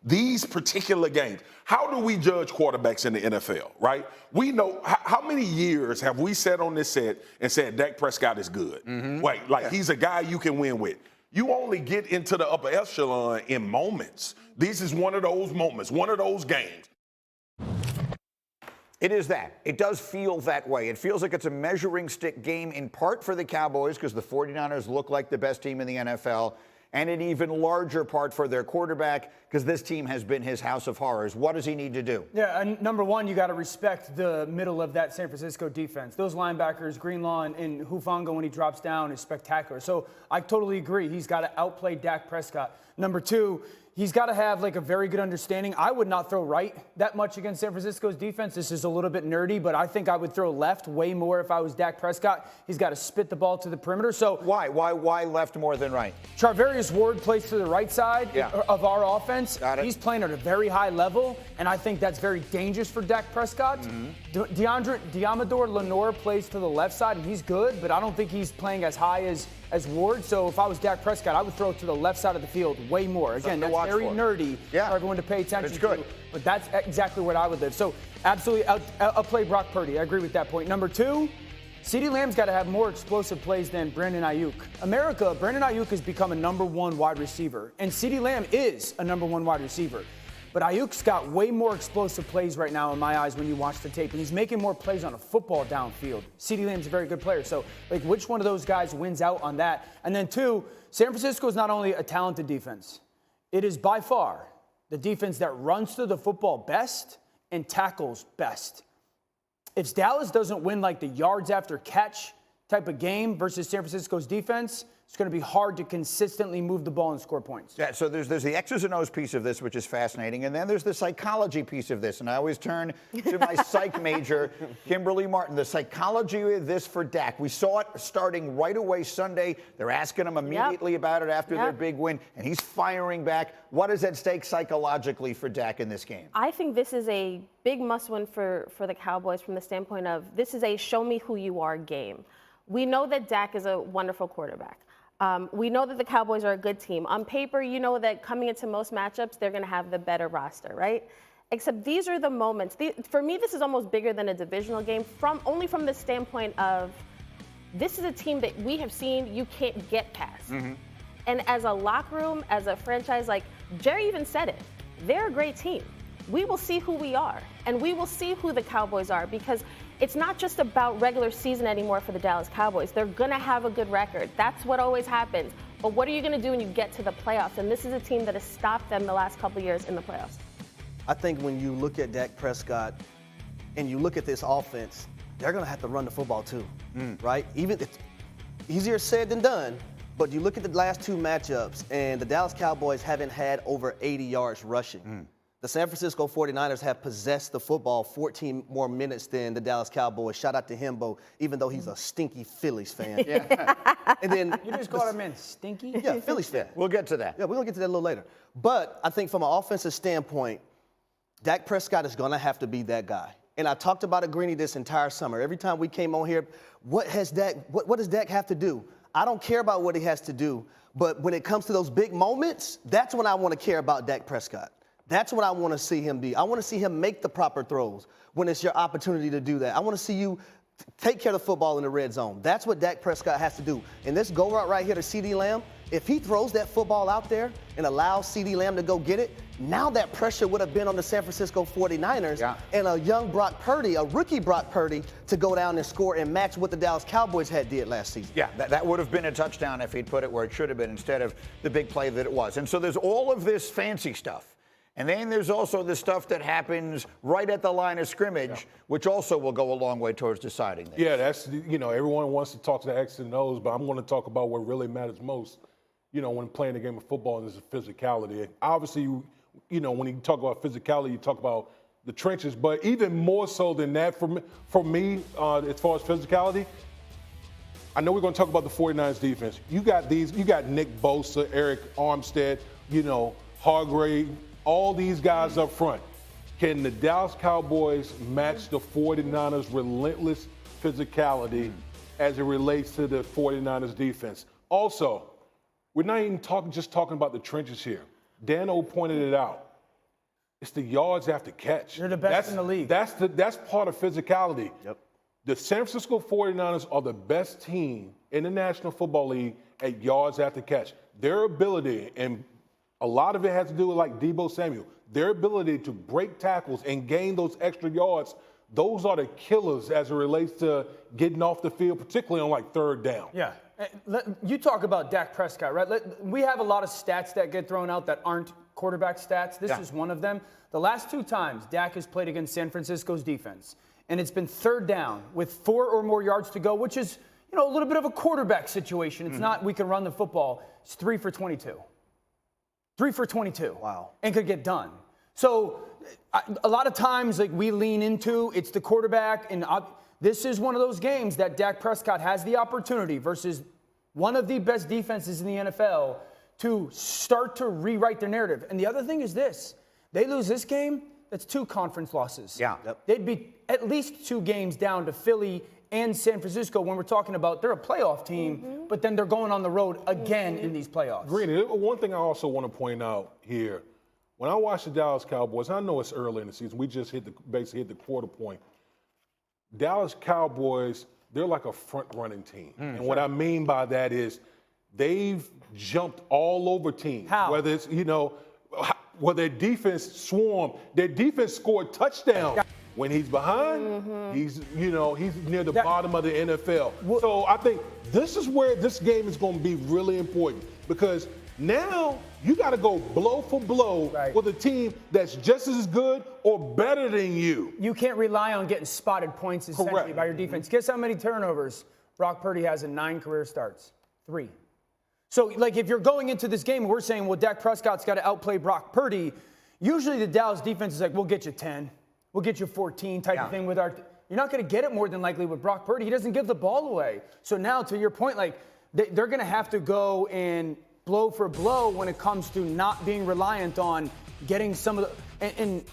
these particular games. How do we judge quarterbacks in the NFL, right? We know how many years have we sat on this set and said Dak Prescott is good? Wait, like he's a guy you can win with. You only get into the upper echelon in moments. This is one of those moments, one of those games. It is that. It does feel that way. It feels like it's a measuring stick game in part for the Cowboys because the 49ers look like the best team in the NFL, and an even larger part for their quarterback because this team has been his house of horrors. What does he need to do? Yeah, and number one, you got to respect the middle of that San Francisco defense. Those linebackers, Greenlaw and Hufanga, when he drops down, is spectacular. So I totally agree. He's got to outplay Dak Prescott. Number two, he's got to have like a very good understanding. I would not throw right that much against San Francisco's defense. This is a little bit nerdy, but I think I would throw left way more if I was Dak Prescott. He's got to spit the ball to the perimeter. So Why left more than right? Charvarius Ward plays to the right side of our offense. Got it. He's playing at a very high level, and I think that's very dangerous for Dak Prescott. Diamador Lenore plays to the left side, and he's good, but I don't think he's playing as high as Ward. So if I was Dak Prescott, I would throw it to the left side of the field way more. Again, that's very nerdy for everyone to pay attention to. But that's exactly what I would live. So absolutely, I'll play Brock Purdy. I agree with that point. Number two, CeeDee Lamb's got to have more explosive plays than Brandon Ayuk. Brandon Ayuk has become a number one wide receiver, and CeeDee Lamb is a number one wide receiver. But Ayuk's got way more explosive plays right now in my eyes when you watch the tape, and he's making more plays on a football downfield. CeeDee Lamb's a very good player. So, like, which one of those guys wins out on that? And then two, San Francisco is not only a talented defense, it is by far the defense that runs through the football best and tackles best. If Dallas doesn't win like the yards after catch type of game versus San Francisco's defense, it's going to be hard to consistently move the ball and score points. Yeah, so there's the X's and O's piece of this, which is fascinating, and then there's the psychology piece of this. And I always turn to my psych major, Kimberly Martin, the psychology of this for Dak. We saw it starting right away Sunday. They're asking him immediately about it after their big win, and he's firing back. What is at stake psychologically for Dak in this game? I think this is a big must-win for the Cowboys from the standpoint of this is a show-me-who-you-are game. We know that Dak is a wonderful quarterback. We know that the Cowboys are a good team. On paper, you know that coming into most matchups, they're going to have the better roster, right? Except these are the moments. For me, this is almost bigger than a divisional game, only from the standpoint of this is a team that we have seen you can't get past. And as a locker room, as a franchise, like Jerry even said it, they're a great team. We will see who we are, and we will see who the Cowboys are, because it's not just about regular season anymore for the Dallas Cowboys. They're going to have a good record. That's what always happens. But what are you going to do when you get to the playoffs? And this is a team that has stopped them the last couple of years in the playoffs. I think when you look at Dak Prescott and you look at this offense, they're going to have to run the football too, right? Even it's easier said than done, but you look at the last two matchups, and the Dallas Cowboys haven't had over 80 yards rushing. The San Francisco 49ers have possessed the football 14 more minutes than the Dallas Cowboys. Shout out to Himbo, even though he's a stinky Phillies fan. And then You just called him in stinky? Yeah, Phillies fan. We'll get to that. Yeah, we're going to get to that a little later. But I think from an offensive standpoint, Dak Prescott is going to have to be that guy. And I talked about it, Greeny, this entire summer. Every time we came on here, what does Dak have to do? I don't care about what he has to do, but when it comes to those big moments, that's when I want to care about Dak Prescott. That's what I want to see him be. I want to see him make the proper throws when it's your opportunity to do that. I want to see you take care of the football in the red zone. That's what Dak Prescott has to do. And this go route right here to CeeDee Lamb, if he throws that football out there and allows CeeDee Lamb to go get it, now that pressure would have been on the San Francisco 49ers and a young Brock Purdy, a rookie Brock Purdy, to go down and score and match what the Dallas Cowboys did last season. Yeah, that would have been a touchdown if he'd put it where it should have been instead of the big play that it was. And so there's all of this fancy stuff. And then there's also the stuff that happens right at the line of scrimmage, which also will go a long way towards deciding this. Yeah, that's, everyone wants to talk to the X's and O's, but I'm going to talk about what really matters most, when playing the game of football, and this is physicality. Obviously, when you talk about physicality, you talk about the trenches, but even more so than that for me as far as physicality, I know we're going to talk about the 49ers defense. You got Nick Bosa, Eric Armstead, Hargrave, all these guys up front. Can the Dallas Cowboys match the 49ers' relentless physicality as it relates to the 49ers defense? Also, we're not even talking about the trenches here. Dan O pointed it out. It's the yards after catch. They're the best in the league. That's part of physicality. Yep. The San Francisco 49ers are the best team in the National Football League at yards after catch. Their ability, and a lot of it has to do with like Deebo Samuel, their ability to break tackles and gain those extra yards, those are the killers as it relates to getting off the field, particularly on like third down. Yeah. You talk about Dak Prescott, right? We have a lot of stats that get thrown out that aren't quarterback stats. This is one of them. The last 2 times Dak has played against San Francisco's defense, and it's been third down with 4 or more yards to go, which is, a little bit of a quarterback situation. It's not we can run the football. It's 3 for 22. 3 for 22. Wow. And could get done. So a lot of times, like, we lean into it's the quarterback, and this is one of those games that Dak Prescott has the opportunity versus one of the best defenses in the NFL to start to rewrite their narrative. And the other thing is this. They lose this game, that's 2 conference losses. Yeah. Yep. They'd be at least 2 games down to Philly and San Francisco when we're talking about they're a playoff team, but then they're going on the road again in these playoffs. Greeny, one thing I also want to point out here, when I watch the Dallas Cowboys, I know it's early in the season, we just basically hit the quarter point. Dallas Cowboys, they're like a front-running team. And what I mean by that is they've jumped all over teams. How? Whether it's, where their defense swarmed, their defense scored touchdowns. When he's behind, he's near the bottom of the NFL. So I think this is where this game is going to be really important because now you got to go blow for blow with a team that's just as good or better than you. You can't rely on getting spotted points essentially by your defense. Guess how many turnovers Brock Purdy has in 9 career starts? 3. So, like, if you're going into this game and we're saying, well, Dak Prescott's got to outplay Brock Purdy, usually the Dallas defense is like, we'll get you 10. We'll get you 14 type of thing with our – you're not going to get it more than likely with Brock Purdy. He doesn't give the ball away. So now, to your point, like, they're going to have to go and blow for blow when it comes to not being reliant on getting some of the – and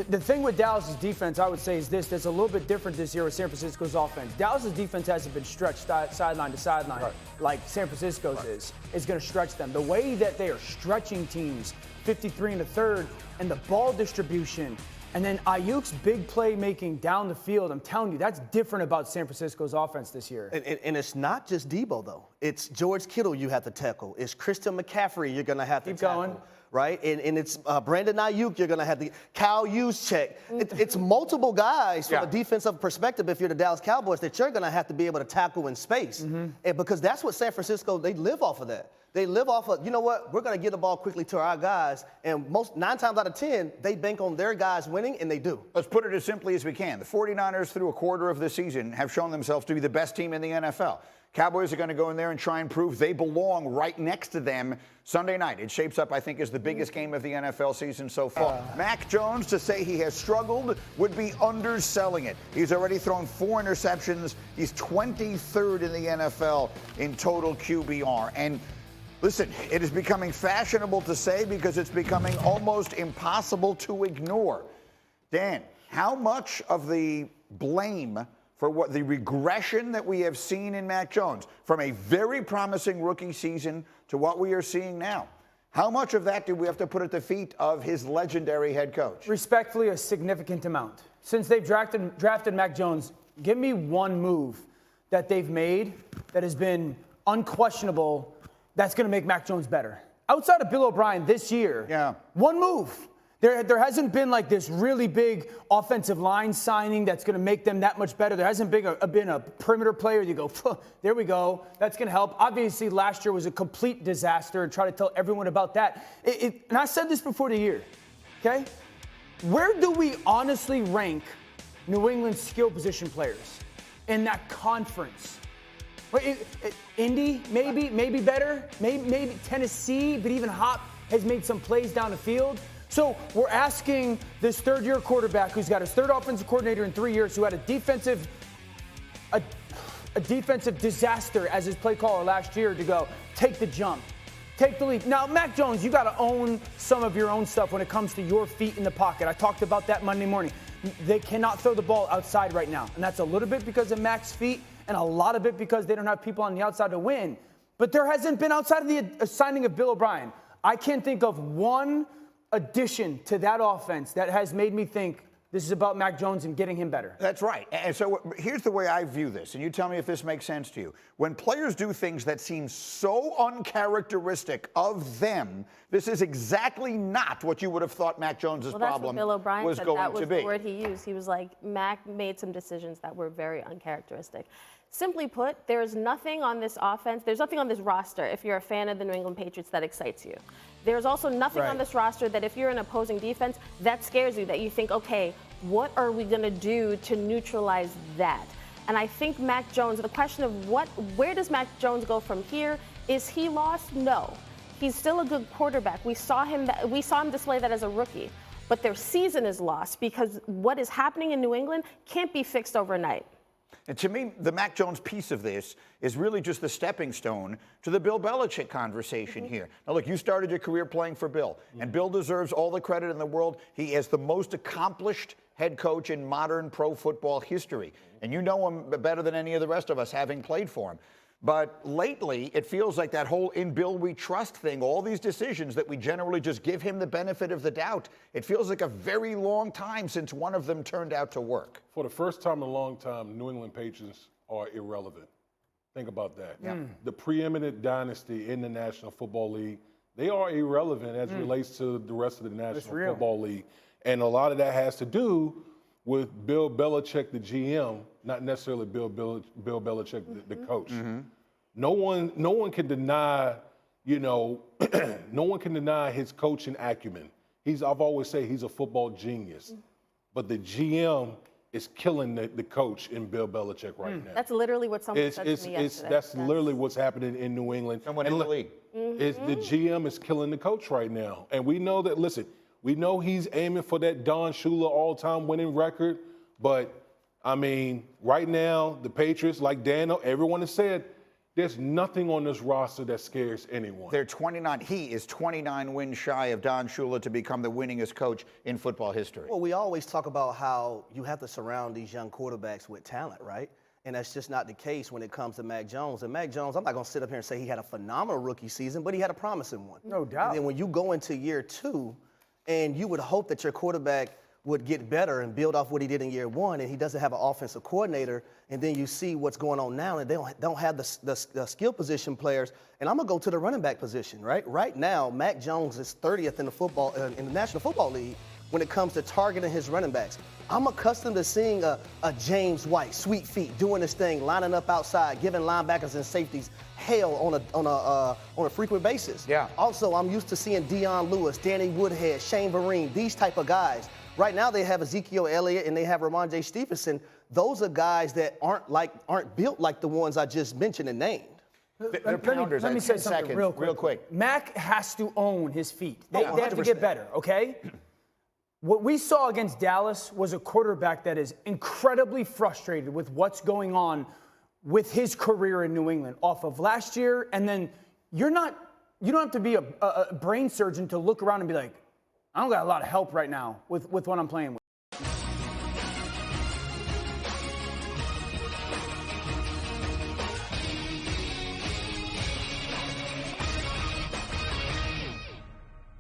the thing with Dallas' defense, I would say, is this. That's a little bit different this year with San Francisco's offense. Dallas' defense hasn't been stretched sideline to sideline like San Francisco's is. It's going to stretch them. The way that they are stretching teams, 53 and a third, and the ball distribution – and then Ayuk's big play making down the field, I'm telling you, that's different about San Francisco's offense this year. And it's not just Deebo, though. It's George Kittle you have to tackle. It's Christian McCaffrey you're going to have to tackle. Keep going. Right? And it's Brandon Ayuk you're going to have to – Kyle Juszczyk. It's multiple guys from a defensive perspective, if you're the Dallas Cowboys, that you're going to have to be able to tackle in space. And because that's what San Francisco, they live off of that. They live off of, you know what, we're going to get the ball quickly to our guys, and 9 times out of 10, they bank on their guys winning, and they do. Let's put it as simply as we can. The 49ers, through a quarter of the season, have shown themselves to be the best team in the NFL. Cowboys are going to go in there and try and prove they belong right next to them Sunday night. It shapes up, I think, as the biggest game of the NFL season so far. Mac Jones, to say he has struggled would be underselling it. He's already thrown 4 interceptions. He's 23rd in the NFL in total QBR. And listen, it is becoming fashionable to say because it's becoming almost impossible to ignore. Dan, how much of the blame for what the regression that we have seen in Mac Jones from a very promising rookie season to what we are seeing now, how much of that do we have to put at the feet of his legendary head coach? Respectfully, a significant amount. Since they've drafted Mac Jones, give me one move that they've made that has been unquestionable that's going to make Mac Jones better. Outside of Bill O'Brien this year, one move. There hasn't been like this really big offensive line signing that's going to make them that much better. There hasn't been a perimeter player. You go, there we go. That's going to help. Obviously, last year was a complete disaster. Try to tell everyone about that. And I said this before the year, okay? Where do we honestly rank New England's skill position players in that conference? Indy, maybe better. Maybe Tennessee, but even Hop has made some plays down the field. So we're asking this third-year quarterback who's got his third offensive coordinator in 3 years, who had a defensive disaster as his play caller last year, to go take the jump, take the leap. Now, Mac Jones, you got to own some of your own stuff when it comes to your feet in the pocket. I talked about that Monday morning. They cannot throw the ball outside right now, and that's a little bit because of Mac's feet and a lot of it because they don't have people on the outside to win. But there hasn't been, outside of the signing of Bill O'Brien, I can't think of one addition to that offense that has made me think this is about Mac Jones and getting him better. That's right. And so here's the way I view this, and you tell me if this makes sense to you. When players do things that seem so uncharacteristic of them, this is exactly not what you would have thought Mac Jones's problem Bill O'Brien was said. going that was to be. the word he used. He was like, Mac made some decisions that were very uncharacteristic. Simply put, there is nothing on this offense, there's nothing on this roster, if you're a fan of the New England Patriots, that excites you. There's also nothing on this roster that if you're an opposing defense, that scares you, that you think, okay, what are we going to do to neutralize that? And I think Mac Jones, the question of where does Mac Jones go from here? Is he lost? No. He's still a good quarterback. We saw him display that as a rookie. But their season is lost because what is happening in New England can't be fixed overnight. And to me, the Mac Jones piece of this is really just the stepping stone to the Bill Belichick conversation here. Now, look, you started your career playing for Bill, and Bill deserves all the credit in the world. He is the most accomplished head coach in modern pro football history. And you know him better than any of the rest of us, having played for him. But lately, it feels like that whole "in Bill we trust" thing, all these decisions that we generally just give him the benefit of the doubt, it feels like a very long time since one of them turned out to work. For the first time in a long time, New England Patriots are irrelevant. Think about that. Yeah. The preeminent dynasty in the National Football League, they are irrelevant as it relates to the rest of the National Football League. And a lot of that has to do with Bill Belichick, the GM, not necessarily Bill Belichick, the coach. No one can deny, no one can deny his coaching acumen. I've always said he's a football genius, but the GM is killing the coach in Bill Belichick right now. That's literally what someone said to me yesterday. That's literally what's happening in New England. Someone in the league. The GM is killing the coach right now. And we know that, listen, we know he's aiming for that Don Shula all-time winning record, but, I mean, right now, the Patriots, like Daniel, everyone has said, there's nothing on this roster that scares anyone. They're 29. He is 29 wins shy of Don Shula to become the winningest coach in football history. Well, we always talk about how you have to surround these young quarterbacks with talent, right? And that's just not the case when it comes to Mac Jones. And Mac Jones, I'm not going to sit up here and say he had a phenomenal rookie season, but he had a promising one. No doubt. And then when you go into year two, and you would hope that your quarterback would get better and build off what he did in year one, and he doesn't have an offensive coordinator, and then you see what's going on now, and they don't have the skill position players. And I'm going to go to the running back position, right? Right now, Mac Jones is 30th in the National Football League when it comes to targeting his running backs. I'm accustomed to seeing a James White, sweet feet, doing this thing, lining up outside, giving linebackers and safeties hell on a frequent basis. Yeah. Also, I'm used to seeing Deion Lewis, Danny Woodhead, Shane Vereen, these type of guys. Right now, they have Ezekiel Elliott and they have Ramondre Stevenson. Those are guys that aren't built like the ones I just mentioned and named. They're pounders. Let me say something seconds, real quick. Mac has to own his feet. They have to 100%. get better, okay? What we saw against Dallas was a quarterback that is incredibly frustrated with what's going on with his career in New England off of last year. And then you don't have to be a brain surgeon to look around and be like, I don't got a lot of help right now with what I'm playing with.